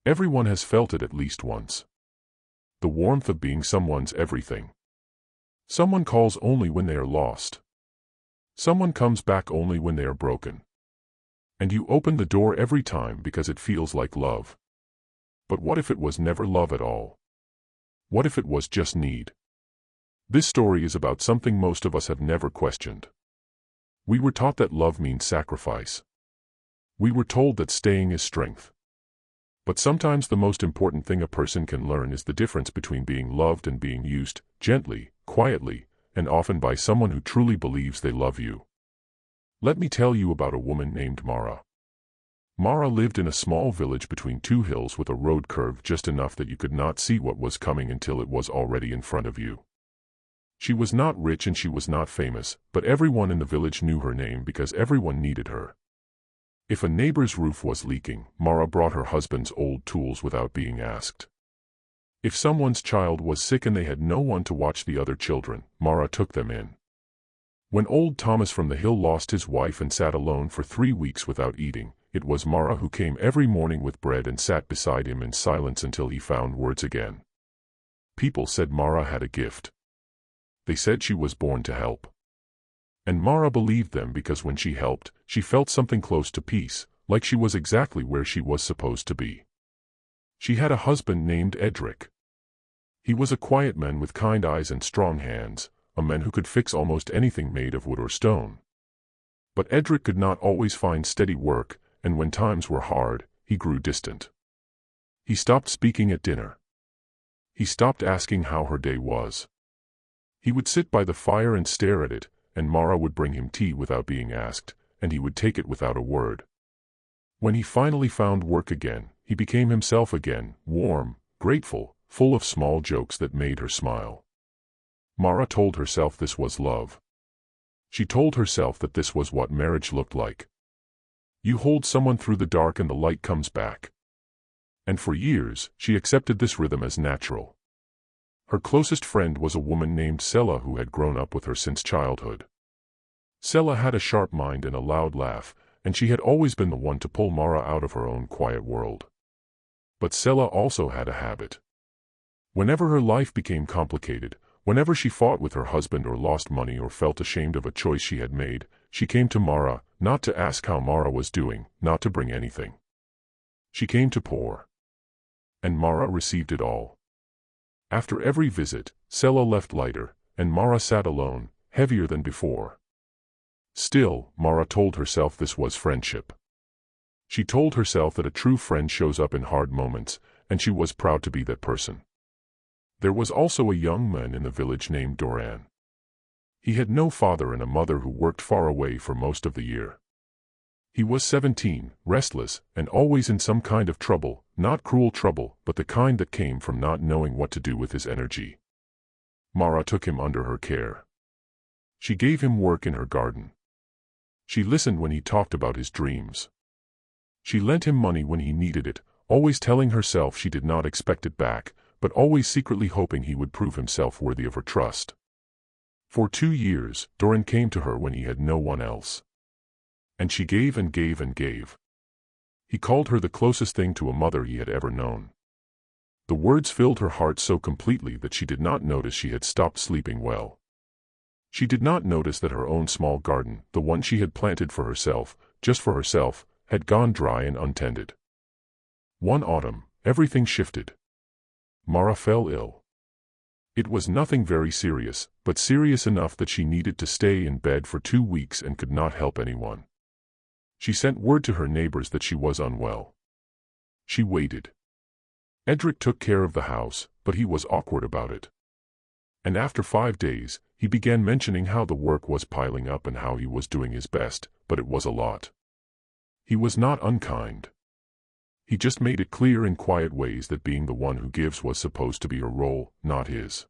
Everyone has felt it at least once. The warmth of being someone's everything. Someone calls only when they are lost. Someone comes back only when they are broken. And you open the door every time because it feels like love. But what if it was never love at all? What if it was just need? This story is about something most of us have never questioned. We were taught that love means sacrifice. We were told that staying is strength. But sometimes the most important thing a person can learn is the difference between being loved and being used, gently, quietly, and often by someone who truly believes they love you. Let me tell you about a woman named Mara. Mara lived in a small village between two hills with a road curved just enough that you could not see what was coming until it was already in front of you. She was not rich and she was not famous, but everyone in the village knew her name because everyone needed her. If a neighbor's roof was leaking, Mara brought her husband's old tools without being asked. If someone's child was sick and they had no one to watch the other children, Mara took them in. When old Thomas from the hill lost his wife and sat alone for 3 weeks without eating, it was Mara who came every morning with bread and sat beside him in silence until he found words again. People said Mara had a gift. They said she was born to help. And Mara believed them because when she helped, she felt something close to peace, like she was exactly where she was supposed to be. She had a husband named Edric. He was a quiet man with kind eyes and strong hands, a man who could fix almost anything made of wood or stone. But Edric could not always find steady work, and when times were hard, he grew distant. He stopped speaking at dinner. He stopped asking how her day was. He would sit by the fire and stare at it, and Mara would bring him tea without being asked, and he would take it without a word. When he finally found work again, he became himself again, warm, grateful, full of small jokes that made her smile. Mara told herself this was love. She told herself that this was what marriage looked like. You hold someone through the dark and the light comes back. And for years, she accepted this rhythm as natural. Her closest friend was a woman named Sela who had grown up with her since childhood. Sela had a sharp mind and a loud laugh, and she had always been the one to pull Mara out of her own quiet world. But Sela also had a habit. Whenever her life became complicated, whenever she fought with her husband or lost money or felt ashamed of a choice she had made, she came to Mara, not to ask how Mara was doing, not to bring anything. She came to pour. And Mara received it all. After every visit, Sela left lighter, and Mara sat alone, heavier than before. Still, Mara told herself this was friendship. She told herself that a true friend shows up in hard moments, and she was proud to be that person. There was also a young man in the village named Doran. He had no father and a mother who worked far away for most of the year. He was 17, restless, and always in some kind of trouble, not cruel trouble, but the kind that came from not knowing what to do with his energy. Mara took him under her care. She gave him work in her garden. She listened when he talked about his dreams. She lent him money when he needed it, always telling herself she did not expect it back, but always secretly hoping he would prove himself worthy of her trust. For 2 years, Doran came to her when he had no one else. And she gave and gave and gave. He called her the closest thing to a mother he had ever known. The words filled her heart so completely that she did not notice she had stopped sleeping well. She did not notice that her own small garden, the one she had planted for herself, just for herself, had gone dry and untended. One autumn, everything shifted. Mara fell ill. It was nothing very serious, but serious enough that she needed to stay in bed for 2 weeks and could not help anyone. She sent word to her neighbors that she was unwell. She waited. Edric took care of the house, but he was awkward about it. And after 5 days, he began mentioning how the work was piling up and how he was doing his best, but it was a lot. He was not unkind. He just made it clear in quiet ways that being the one who gives was supposed to be her role, not his.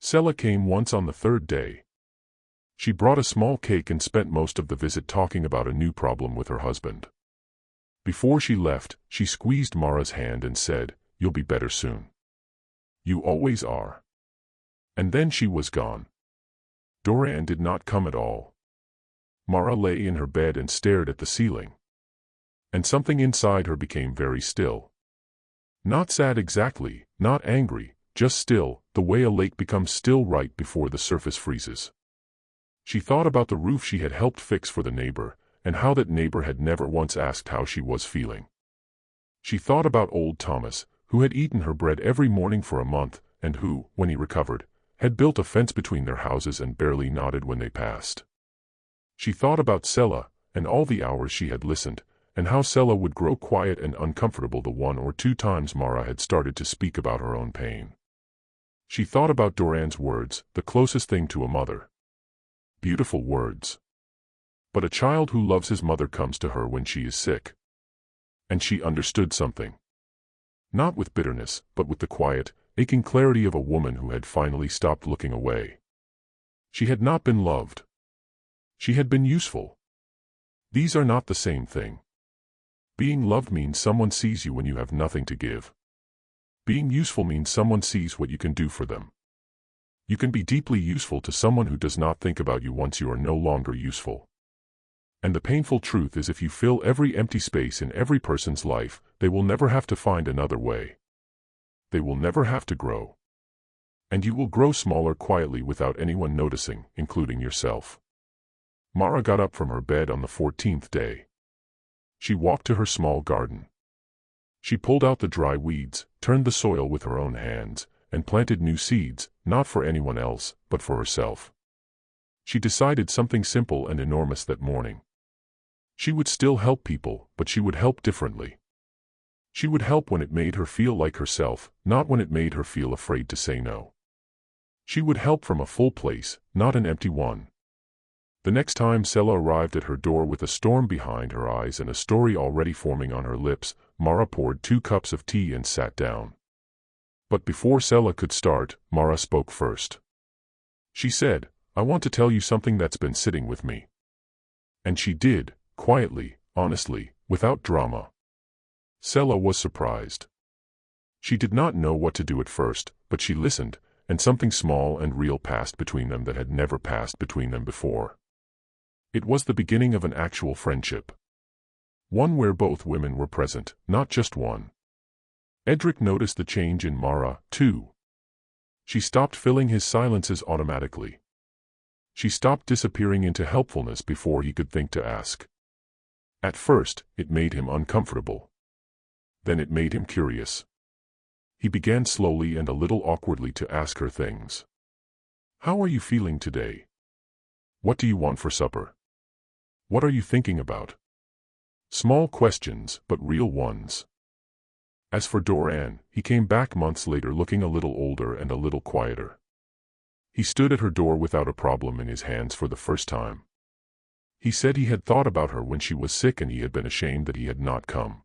Sela came once on the 3rd day. She brought a small cake and spent most of the visit talking about a new problem with her husband. Before she left, she squeezed Mara's hand and said, "You'll be better soon. You always are." And then she was gone. Doran did not come at all. Mara lay in her bed and stared at the ceiling. And something inside her became very still. Not sad exactly, not angry, just still, the way a lake becomes still right before the surface freezes. She thought about the roof she had helped fix for the neighbor, and how that neighbor had never once asked how she was feeling. She thought about old Thomas, who had eaten her bread every morning for a month, and who, when he recovered, had built a fence between their houses and barely nodded when they passed. She thought about Sela, and all the hours she had listened, and how Sela would grow quiet and uncomfortable the 1 or 2 times Mara had started to speak about her own pain. She thought about Doran's words, the closest thing to a mother. Beautiful words. But a child who loves his mother comes to her when she is sick. And she understood something. Not with bitterness, but with the quiet, aching clarity of a woman who had finally stopped looking away. She had not been loved. She had been useful. These are not the same thing. Being loved means someone sees you when you have nothing to give. Being useful means someone sees what you can do for them. You can be deeply useful to someone who does not think about you once you are no longer useful. And the painful truth is, if you fill every empty space in every person's life, they will never have to find another way. They will never have to grow. And you will grow smaller quietly without anyone noticing, including yourself. Mara got up from her bed on the 14th day. She walked to her small garden. She pulled out the dry weeds, turned the soil with her own hands, and planted new seeds, not for anyone else, but for herself. She decided something simple and enormous that morning. She would still help people, but she would help differently. She would help when it made her feel like herself, not when it made her feel afraid to say no. She would help from a full place, not an empty one. The next time Sela arrived at her door with a storm behind her eyes and a story already forming on her lips, Mara poured 2 cups of tea and sat down. But before Sela could start, Mara spoke first. She said, "I want to tell you something that's been sitting with me." And she did, quietly, honestly, without drama. Sela was surprised. She did not know what to do at first, but she listened, and something small and real passed between them that had never passed between them before. It was the beginning of an actual friendship. One where both women were present, not just one. Edric noticed the change in Mara, too. She stopped filling his silences automatically. She stopped disappearing into helpfulness before he could think to ask. At first, it made him uncomfortable. Then it made him curious. He began slowly and a little awkwardly to ask her things. "How are you feeling today? What do you want for supper? What are you thinking about?" Small questions, but real ones. As for Doran, he came back months later looking a little older and a little quieter. He stood at her door without a problem in his hands for the first time. He said he had thought about her when she was sick and he had been ashamed that he had not come.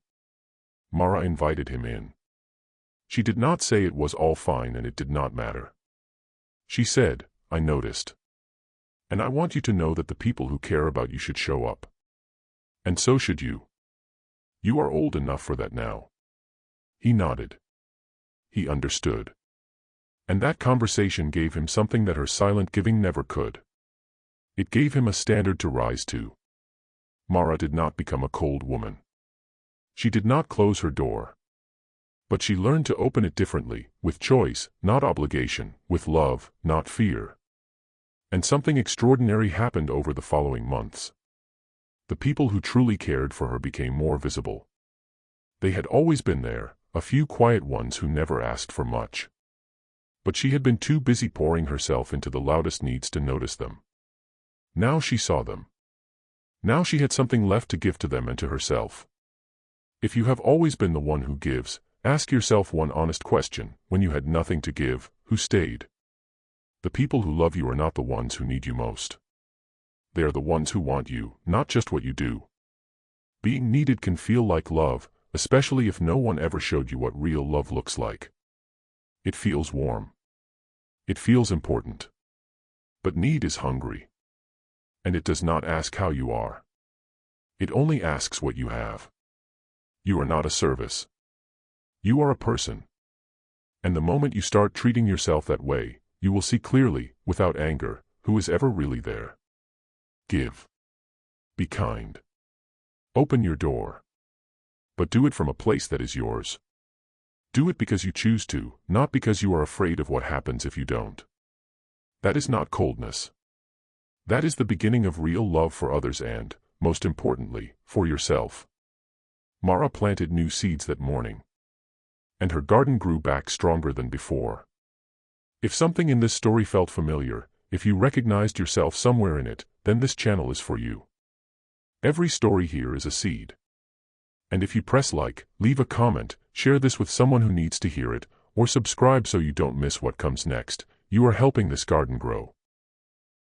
Mara invited him in. She did not say it was all fine and it did not matter. She said, "I noticed. And I want you to know that the people who care about you should show up. And so should you. You are old enough for that now." He nodded. He understood. And that conversation gave him something that her silent giving never could. It gave him a standard to rise to. Mara did not become a cold woman. She did not close her door. But she learned to open it differently, with choice, not obligation, with love, not fear. And something extraordinary happened over the following months. The people who truly cared for her became more visible. They had always been there, a few quiet ones who never asked for much. But she had been too busy pouring herself into the loudest needs to notice them. Now she saw them. Now she had something left to give to them and to herself. If you have always been the one who gives, ask yourself one honest question: when you had nothing to give, who stayed? The people who love you are not the ones who need you most. They are the ones who want you, not just what you do. Being needed can feel like love, especially if no one ever showed you what real love looks like. It feels warm. It feels important. But need is hungry. And it does not ask how you are. It only asks what you have. You are not a service. You are a person. And the moment you start treating yourself that way, you will see clearly, without anger, who is ever really there. Give. Be kind. Open your door. But do it from a place that is yours. Do it because you choose to, not because you are afraid of what happens if you don't. That is not coldness. That is the beginning of real love for others and, most importantly, for yourself. Mara planted new seeds that morning. And her garden grew back stronger than before. If something in this story felt familiar, if you recognized yourself somewhere in it, then this channel is for you. Every story here is a seed. And if you press like, leave a comment, share this with someone who needs to hear it, or subscribe so you don't miss what comes next, you are helping this garden grow.